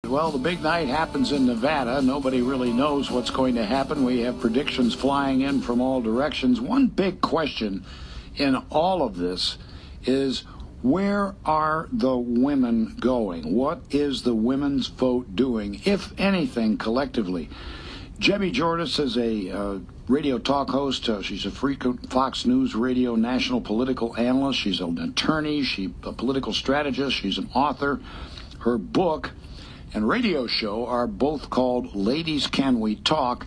Well, the big night happens in Nevada. Nobody really knows what's going to happen. We have predictions flying in from all directions. One big question in all of this is, where are the women going? What is the women's vote doing, if anything, collectively? Georgatos is a radio talk host. She's a frequent Fox News radio national political analyst. She's an attorney. She's a political strategist. She's an author. Her book and radio show are both called Ladies Can We Talk.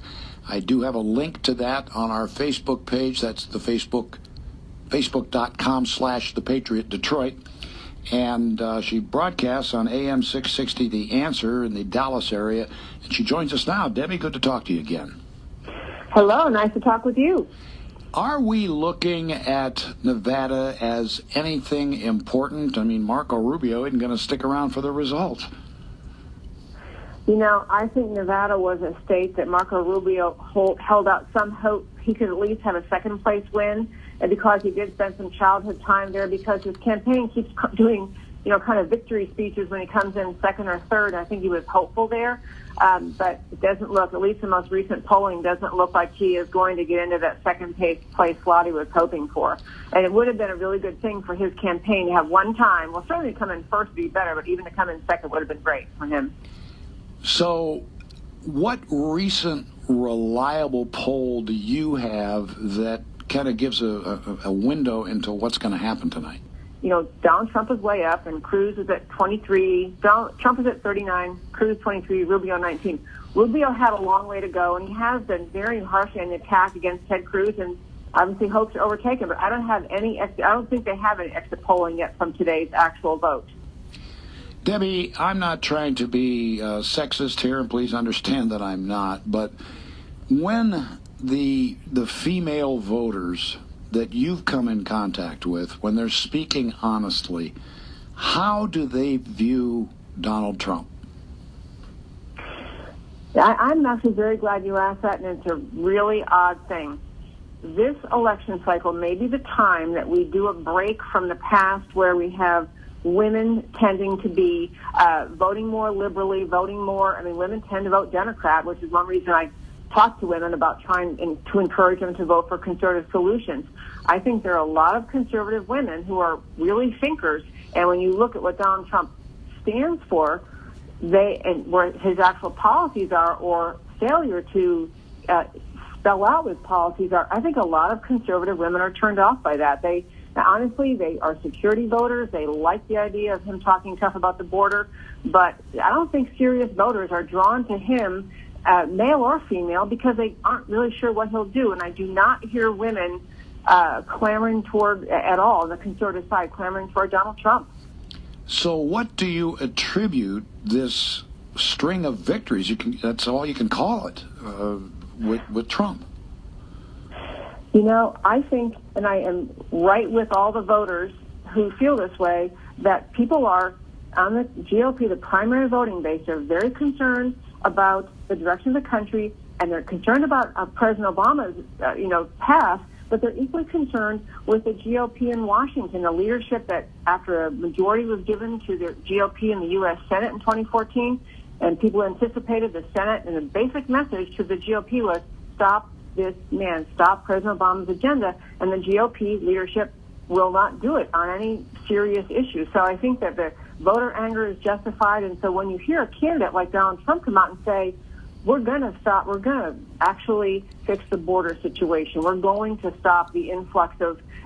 I do have a link to that on our Facebook page. That's the facebook.com/The Patriot Detroit. And she broadcasts on AM 660 The Answer in the Dallas area. And she joins us now. Debbie, good to talk to you again. Hello, nice to talk with you. Are we looking at Nevada as anything important? I mean, Marco Rubio isn't going to stick around for the result. You know, I think Nevada was a state that Marco Rubio held out some hope he could at least have a second-place win, and because he did spend some childhood time there, because his campaign keeps doing, kind of victory speeches when he comes in second or third. I think he was hopeful there, but it doesn't look, at least the most recent polling, doesn't look like he is going to get into that second-place slot he was hoping for. And it would have been a really good thing for his campaign to have one time. Well, certainly to come in first would be better, but even to come in second would have been great for him. So what recent reliable poll do you have that kind of gives a window into what's going to happen tonight? Donald Trump is way up, and Cruz is at 23. Trump is at 39, Cruz 23, Rubio 19. Rubio had a long way to go, and he has been very harshly on the attack against Ted Cruz, and obviously hopes to overtake him. But I don't think they have any exit polling yet from today's actual vote. Debbie, I'm not trying to be sexist here, and please understand that I'm not, but when the female voters that you've come in contact with, when they're speaking honestly, how do they view Donald Trump? I'm actually very glad you asked that, and it's a really odd thing. This election cycle may be the time that we do a break from the past where we have women tending to be voting more liberally, women tend to vote Democrat, which is one reason I talk to women about trying to encourage them to vote for conservative solutions. I think there are a lot of conservative women who are really thinkers, and when you look at what Donald Trump stands for, and where his actual policies are, or failure to spell out his policies are, I think a lot of conservative women are turned off by that. Honestly, they are security voters. They like the idea of him talking tough about the border, but I don't think serious voters are drawn to him, male or female, because they aren't really sure what he'll do. And I do not hear women clamoring toward, at all, on the conservative side, clamoring for Donald Trump. So what do you attribute this string of victories, that's all you can call it, with Trump? I think, and I am right with all the voters who feel this way, that people are, on the GOP, the primary voting base, are very concerned about the direction of the country, and they're concerned about President Obama's, path, but they're equally concerned with the GOP in Washington, the leadership that, after a majority was given to the GOP in the U.S. Senate in 2014, and people anticipated the Senate, and the basic message to the GOP was, stop this man, stop President Obama's agenda, and the GOP leadership will not do it on any serious issue. So I think that the voter anger is justified, and so when you hear a candidate like Donald Trump come out and say, we're going to actually fix the border situation, we're going to stop the influx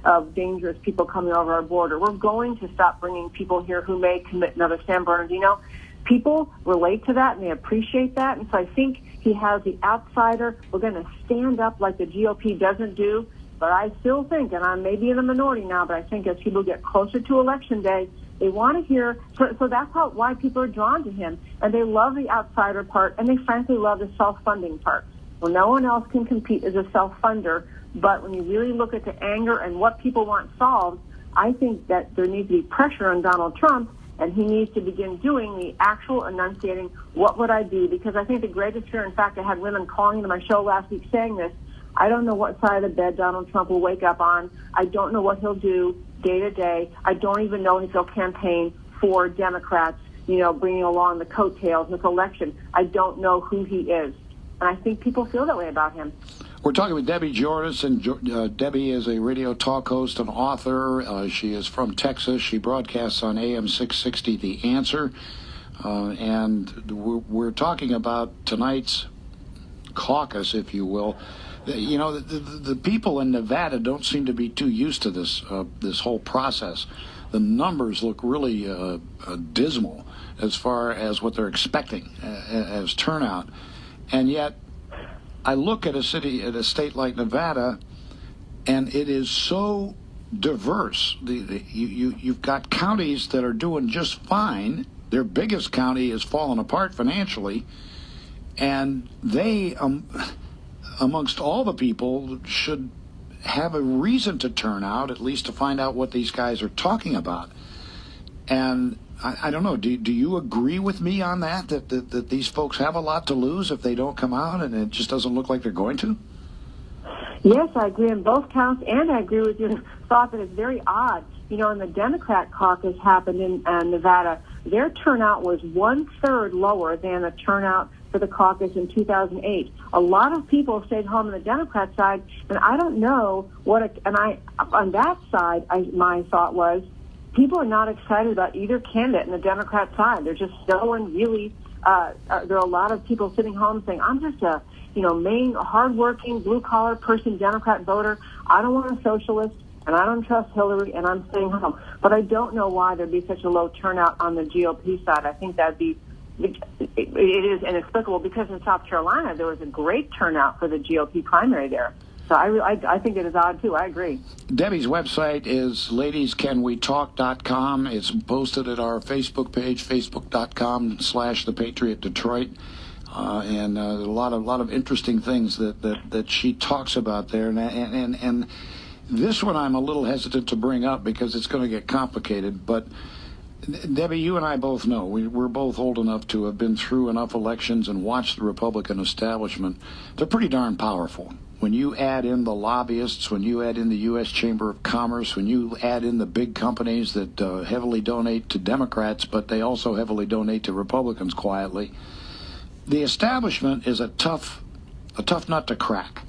of dangerous people coming over our border, we're going to stop bringing people here who may commit another San Bernardino, people relate to that and they appreciate that, and so I think he has the outsider. We're going to stand up like the GOP doesn't do. But I still think, and I may be in the minority now, but I think as people get closer to Election Day, they want to hear. So that's why people are drawn to him. And they love the outsider part, and they frankly love the self-funding part. Well, no one else can compete as a self-funder. But when you really look at the anger and what people want solved, I think that there needs to be pressure on Donald Trump, and he needs to begin doing the actual enunciating, what would I do? Because I think the greatest fear, in fact, I had women calling into my show last week saying this, I don't know what side of the bed Donald Trump will wake up on. I don't know what he'll do day to day. I don't even know if he'll campaign for Democrats. bringing along the coattails in this election. I don't know who he is. And I think people feel that way about him. We're talking with Debbie Georgatos, and Debbie is a radio talk host and author. She is from Texas. She broadcasts on AM 660, The Answer. And we're talking about tonight's caucus, if you will. The people in Nevada don't seem to be too used to this whole process. The numbers look really dismal as far as what they're expecting as turnout. And yet, I look at a state like Nevada, and it is so diverse. You've got counties that are doing just fine. Their biggest county is falling apart financially, and they, amongst all the people, should have a reason to turn out, at least to find out what these guys are talking about. And I don't know, do you agree with me on that these folks have a lot to lose if they don't come out, and it just doesn't look like they're going to? Yes, I agree on both counts, and I agree with your thought that it's very odd. When the Democrat caucus happened in Nevada, their turnout was 1/3 lower than the turnout for the caucus in 2008. A lot of people stayed home on the Democrat side, and I don't know on that side, my thought was, people are not excited about either candidate in the Democrat side. There's just no one really. There are a lot of people sitting home saying, "I'm just a, main, hardworking, blue-collar person, Democrat voter. I don't want a socialist, and I don't trust Hillary, and I'm staying home." But I don't know why there'd be such a low turnout on the GOP side. I think that'd be. It is inexplicable because in South Carolina there was a great turnout for the GOP primary there. So I think it is odd, too. I agree. Debbie's website is ladiescanwetalk.com. It's posted at our Facebook page, facebook.com/thepatriotdetroit. And a lot of interesting things that she talks about there. And this one I'm a little hesitant to bring up because it's going to get complicated. But, Debbie, you and I both know, we're both old enough to have been through enough elections and watched the Republican establishment. They're pretty darn powerful. When you add in the lobbyists, when you add in the U.S. Chamber of Commerce, when you add in the big companies that heavily donate to Democrats, but they also heavily donate to Republicans quietly, the establishment is a tough nut to crack.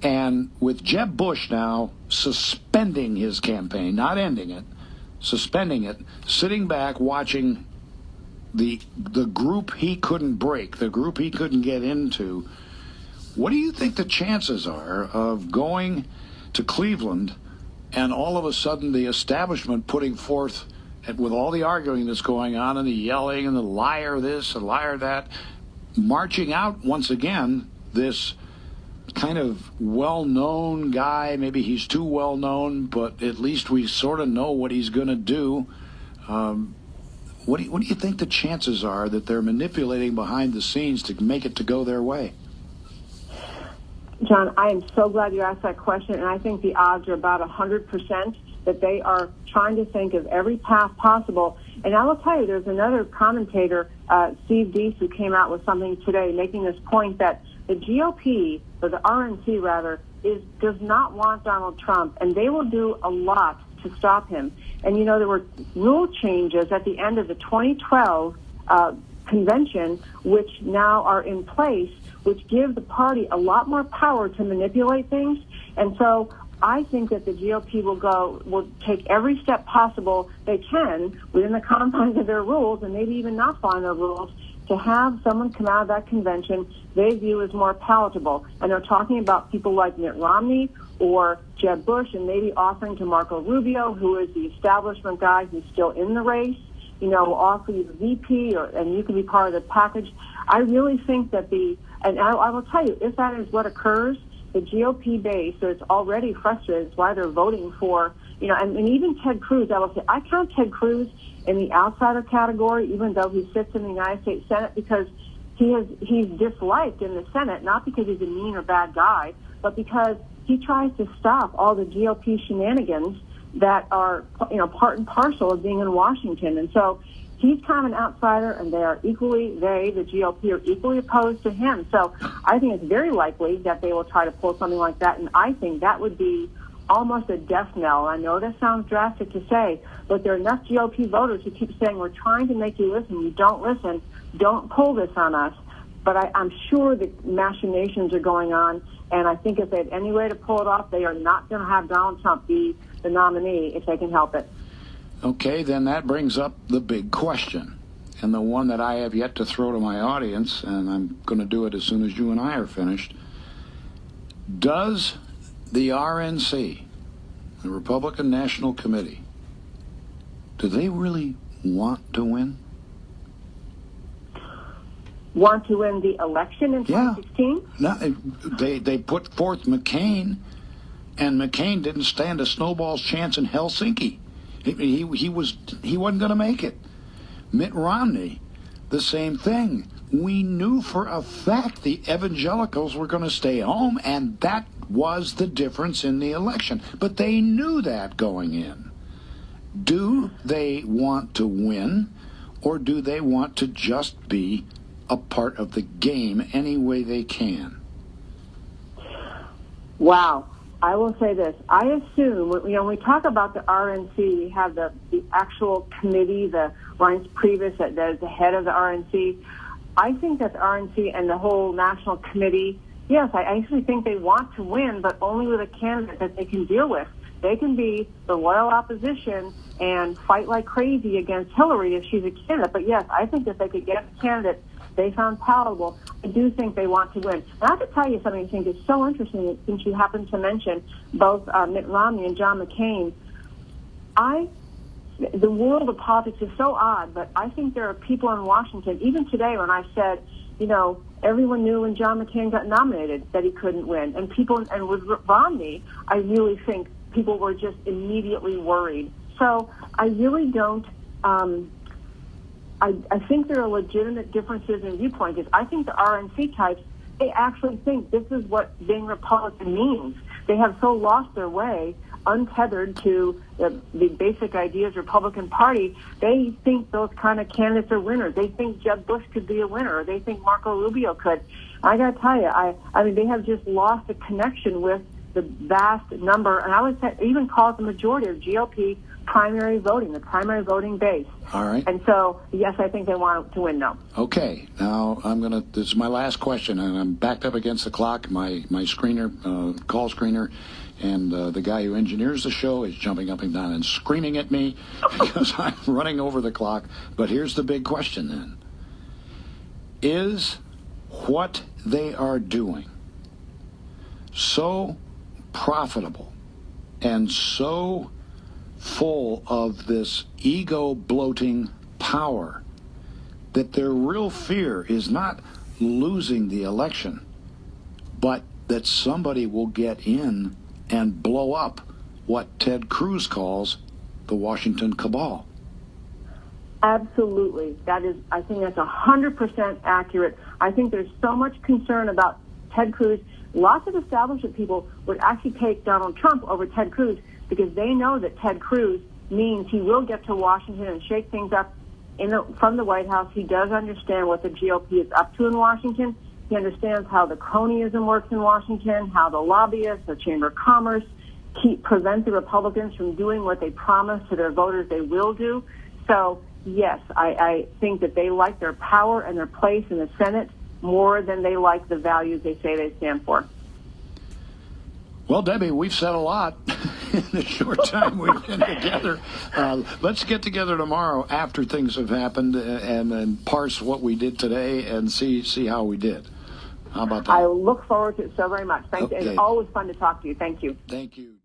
And with Jeb Bush now suspending his campaign, not ending it, suspending it, sitting back watching the group he couldn't break, the group he couldn't get into, what do you think the chances are of going to Cleveland and all of a sudden the establishment putting forth, with all the arguing that's going on and the yelling and the liar this and liar that, marching out once again this kind of well-known guy? Maybe he's too well-known, but at least we sort of know what he's going to do. What do you think the chances are that they're manipulating behind the scenes to make it to go their way? John, I am so glad you asked that question, and I think the odds are about 100% that they are trying to think of every path possible. And I will tell you, there's another commentator, Steve Deese, who came out with something today making this point that the GOP, or the RNC rather, does not want Donald Trump, and they will do a lot to stop him. And, there were rule changes at the end of the 2012 convention, which now are in place, which give the party a lot more power to manipulate things. And so I think that the GOP will take every step possible they can within the confines of their rules, and maybe even not following their rules, to have someone come out of that convention they view as more palatable. And they're talking about people like Mitt Romney or Jeb Bush, and maybe offering to Marco Rubio, who is the establishment guy who's still in the race, offer you the VP, and you can be part of the package. I really think that and I will tell you, if that is what occurs, the GOP base is already frustrated. It's why they're voting for, and even Ted Cruz. I will say, I count Ted Cruz in the outsider category, even though he sits in the United States Senate, because he's disliked in the Senate, not because he's a mean or bad guy, but because he tries to stop all the GOP shenanigans that are, part and parcel of being in Washington. And so he's kind of an outsider, and the GOP, are equally opposed to him. So I think it's very likely that they will try to pull something like that, and I think that would be almost a death knell. I know that sounds drastic to say, but there are enough GOP voters who keep saying, we're trying to make you listen. You don't listen. Don't pull this on us. But I'm sure that machinations are going on, and I think if they had any way to pull it off, they are not going to have Donald Trump be the nominee if they can help it. Okay, then that brings up the big question, and the one that I have yet to throw to my audience, and I'm going to do it as soon as you and I are finished. Does the RNC, the Republican National Committee, do they really want to win? Want to win the election in 2016? No, they put forth McCain, and McCain didn't stand a snowball's chance in Helsinki. He wasn't going to make it. Mitt Romney, the same thing. We knew for a fact the evangelicals were going to stay home, and that was the difference in the election. But they knew that going in. Do they want to win, or do they want to just be a part of the game any way they can? Wow. I will say this. I assume, when we talk about the RNC, we have the actual committee, the Reince Priebus that is the head of the RNC. I think that the RNC and the whole national committee, yes, I actually think they want to win, but only with a candidate that they can deal with. They can be the loyal opposition and fight like crazy against Hillary if she's a candidate. But yes, I think that they could get a candidate they found palatable. I do think they want to win. And I have to tell you something I think is so interesting, since you happen to mention both Mitt Romney and John McCain. The world of politics is so odd, but I think there are people in Washington, even today when I said, everyone knew when John McCain got nominated that he couldn't win. And with Romney, I really think people were just immediately worried. So I really don't, I think there are legitimate differences in viewpoints. I think the RNC types, they actually think this is what being Republican means. They have so lost their way, untethered to the basic ideas Republican Party. They think those kind of candidates are winners. They think Jeb Bush could be a winner. Or they think Marco Rubio could. I got to tell you, I mean, they have just lost a connection with the vast number, and I would say, even call it the majority of GOP primary voting, the primary voting base. All right. And so, yes, I think they want to win now. Okay. Now, this is my last question, and I'm backed up against the clock. My screener, call screener, and the guy who engineers the show is jumping up and down and screaming at me because I'm running over the clock. But here's the big question then. Is what they are doing so profitable and so full of this ego-bloating power that their real fear is not losing the election, but that somebody will get in and blow up what Ted Cruz calls the Washington cabal? Absolutely. I think that's 100% accurate. I think there's so much concern about Ted Cruz. Lots of establishment people would actually take Donald Trump over Ted Cruz because they know that Ted Cruz means he will get to Washington and shake things up from the White House. He does understand what the GOP is up to in Washington. He understands how the cronyism works in Washington, how the lobbyists, the Chamber of Commerce, prevent the Republicans from doing what they promise to their voters they will do. So, yes, I think that they like their power and their place in the Senate more than they like the values they say they stand for. Well, Debbie, we've said a lot in the short time we've been together. Let's get together tomorrow after things have happened and parse what we did today and see how we did. How about that? I look forward to it so very much. Thank you. Okay. It's always fun to talk to you. Thank you. Thank you.